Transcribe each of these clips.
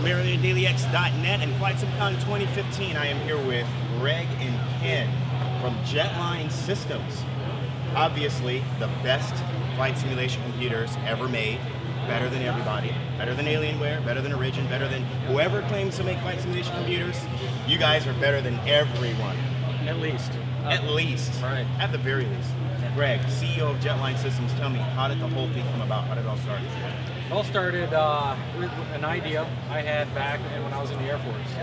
AirDailyX.net and FlightSimCon 2015. I am here with Greg and Ken from Jetline Systems. Obviously, the best flight simulation computers ever made. Better than everybody. Better than Alienware, better than Origin, better than whoever claims to make flight simulation computers. You guys are better than everyone. At least. At least. Right. At the very least. Greg, CEO of Jetline Systems, tell me, how did the whole thing come about? How did it all start? It all started with an idea I had back when I was in the Air Force.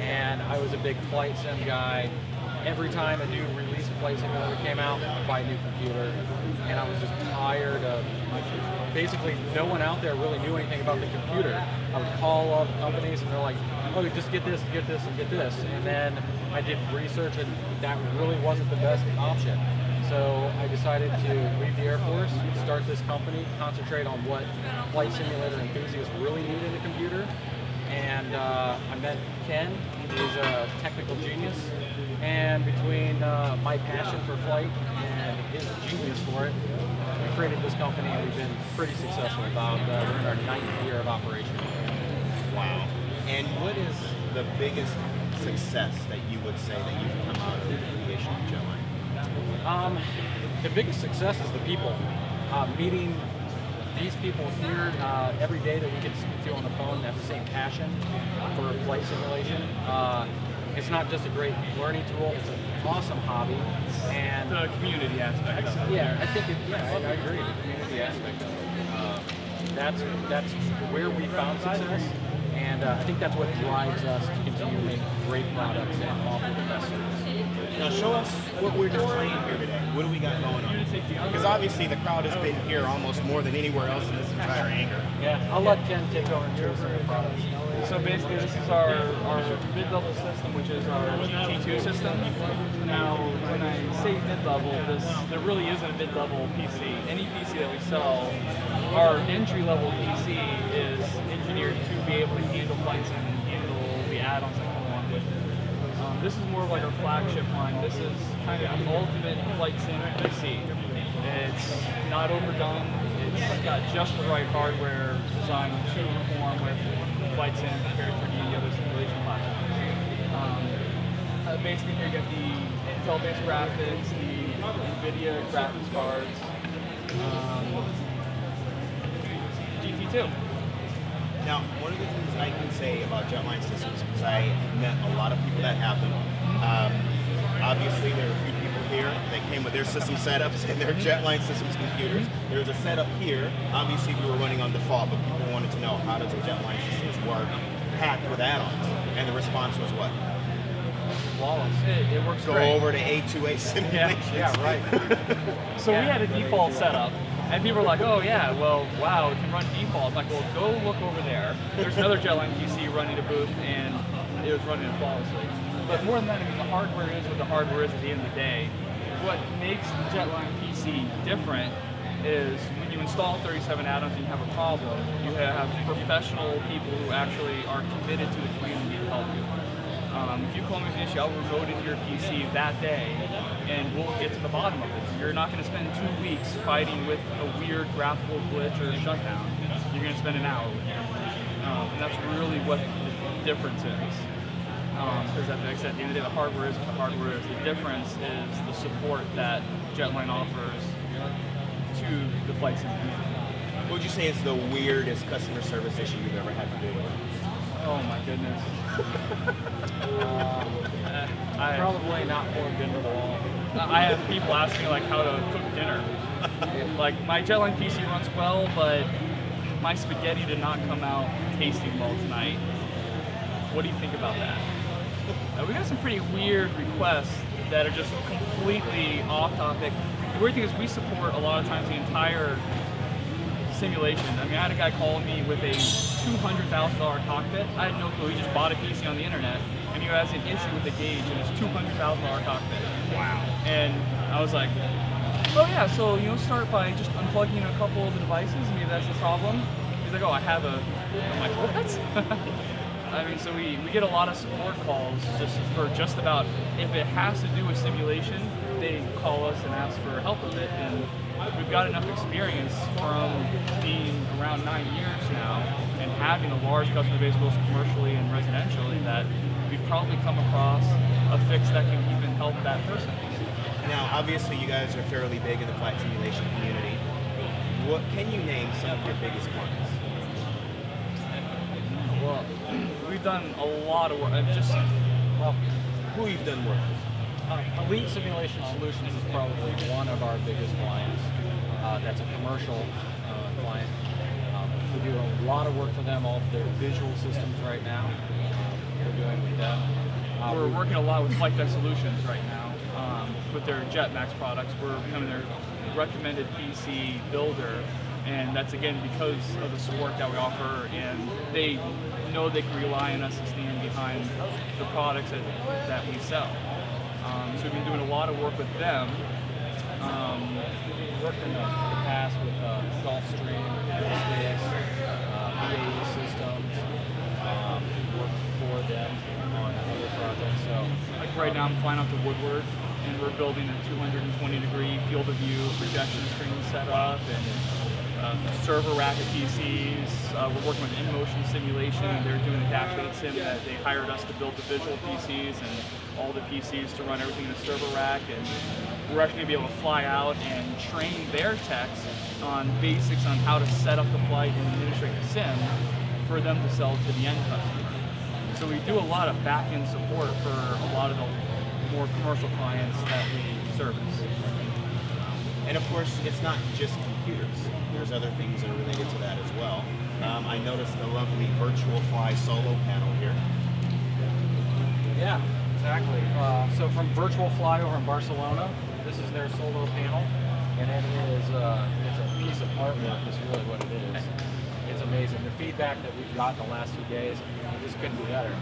And I was a big flight sim guy. Every time a new release of flight simulator came out, I'd buy a new computer. And I was just tired of, basically no one out there really knew anything about the computer. I would call up companies and they're like, oh, just get this, get this, and get this. And then I did research and that really wasn't the best option. So I decided to leave the Air Force, start this company, concentrate on what flight simulator enthusiasts really need in a computer. And I met Ken. He's a technical genius. And between my passion for flight and his genius for it, we created this company and we've been pretty successful. We're in our 9th year of operation. Wow. And what is the biggest success that you would say that you've come out of the creation of Jetline? The biggest success is the people. Meeting these people here every day that we get to speak to on the phone and have the same passion for flight simulation. It's not just a great learning tool, it's an awesome hobby. And the community aspect of it. Yeah, I think I agree, the community aspect of it. That's where we found success. And I think that's what drives us to continue to make great products and offer the best service. Now show us what we're displaying here today. What do we got going on? Because obviously the crowd has been here almost more than anywhere else in this entire hangar. Yeah, I'll let Ken take over and show us the products. So basically this is our mid-level system, which is our T2 system. Now when I say mid-level, there really isn't a mid-level PC. Any PC that we sell, our entry-level PC is engineered to be able to handle flights and handle the add-ons that come along with it. This is more of like our flagship line. This is kind of the ultimate flight sim PC. It's not overdone. It's got just the right hardware designed to perform with flight sim compared to any other simulation platforms. Basically, here you get the Intel-based graphics, the NVIDIA graphics cards, GT2. Now, one of the things I can say about Jetline Systems, because I met a lot of people that have them, obviously there are a few people here that came with their system setups and their Jetline Systems computers. There's a setup here. Obviously we were running on default, but people wanted to know, how does a Jetline Systems work packed with add-ons? And the response was what? Flawless. It works Go great. over to A2A simulations. Yeah, right. So we had a default setup. And people were like, oh yeah, well, wow, it can run default. I'm like, well, go look over there. There's another Jetline PC running a booth, and it was running it flawlessly. But more than that, I mean, the hardware is what the hardware is at the end of the day. What makes the Jetline PC different is when you install 37 add-ons and you have a problem, you have professional people who actually are committed to the community to help you. If you call me with an issue, I'll remote into your PC that day and we'll get to the bottom of it. You're not going to spend 2 weeks fighting with a weird graphical glitch or shutdown. You're going to spend an hour with it. And that's really what the difference is. Because like I said, at the end of the day, the hardware is what the hardware is. The difference is the support that Jetline offers to the flight sim community. What would you say is the weirdest customer service issue you've ever had to deal with? Oh my goodness. Probably not more than the wall. I have people asking like how to cook dinner. Like my Jetline PC runs well, but my spaghetti did not come out tasting well tonight. What do you think about that? We got some pretty weird requests that are just completely off topic. The weird thing is we support a lot of times the entire simulation. I mean, I had a guy calling me with a $200,000 cockpit. I had no clue. He just bought a PC on the internet, and he has an issue with the gauge in his $200,000 cockpit. Wow. And I was like, oh yeah, so start by just unplugging a couple of the devices. Maybe that's the problem. He's like, oh, I have a. I'm like, what? I mean, so we get a lot of support calls just about if it has to do with simulation, they call us and ask for help with it. And we've got enough experience from being around 9 years now and having a large customer base both commercially and residentially that we've probably come across a fix that can even help that person. Now, obviously, you guys are fairly big in the flight simulation community. What can you name some of your biggest clients? Well, we've done a lot of work. Who you've done work with? Elite Simulation Solutions is probably one of our biggest clients. That's a commercial client. We do a lot of work for them, all of their visual systems right now. We're doing with them. We're working a lot with Flight Solutions right now with their JetMax products. We're becoming their recommended PC builder, and that's again because of the support that we offer, and they know they can rely on us to stand behind the products that we sell. So we've been doing a lot of work with them. Worked in the past with Gulfstream, Aerospace, BAE Systems, worked for them on other projects. So, like right now I'm flying out to Woodward, and we're building a 220-degree field of view projection screen setup and a server rack of PCs. We're working with InMotion Simulation. They're doing a Dash 8 sim that they hired us to build the visual PCs and all the PCs to run everything in a server rack. And we're actually going to be able to fly out and train their techs on basics on how to set up the flight and administrate the sim for them to sell to the end customer. So we do a lot of back-end support for a lot of the more commercial clients that we service. And of course, it's not just computers. There's other things that are related to that as well. I noticed a lovely virtual fly solo panel here. yeah, exactly. So from Virtual Fly over in Barcelona, this is their solo panel, and it is it's a piece of artwork. Is really what it is. It's amazing. The feedback that we've gotten the last few days, this couldn't be better.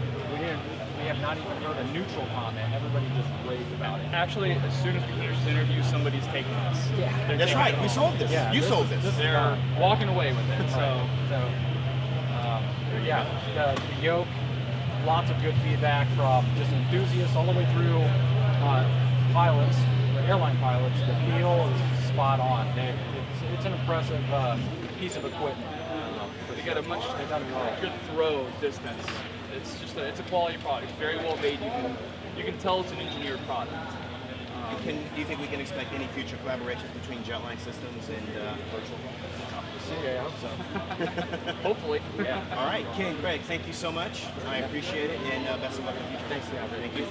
We have not even heard a neutral comment. Everybody just raved about it. Actually, as soon as we finish this interview, somebody's taking this. Yeah, That's right. We sold this. Yeah, You sold this. They're walking away with it. So Yeah, the yoke, lots of good feedback from just enthusiasts all the way through pilots, airline pilots. The feel is spot on. It's an impressive piece of equipment. they got a good throw distance. It's a quality product. It's very well made. You can tell it's an engineered product. Do you think we can expect any future collaborations between Jetline Systems and Virtual? I hope so. Hopefully, yeah. All right, Ken, Greg, thank you so much. I appreciate it, and best of luck in the future. Thanks, yeah. Thank you.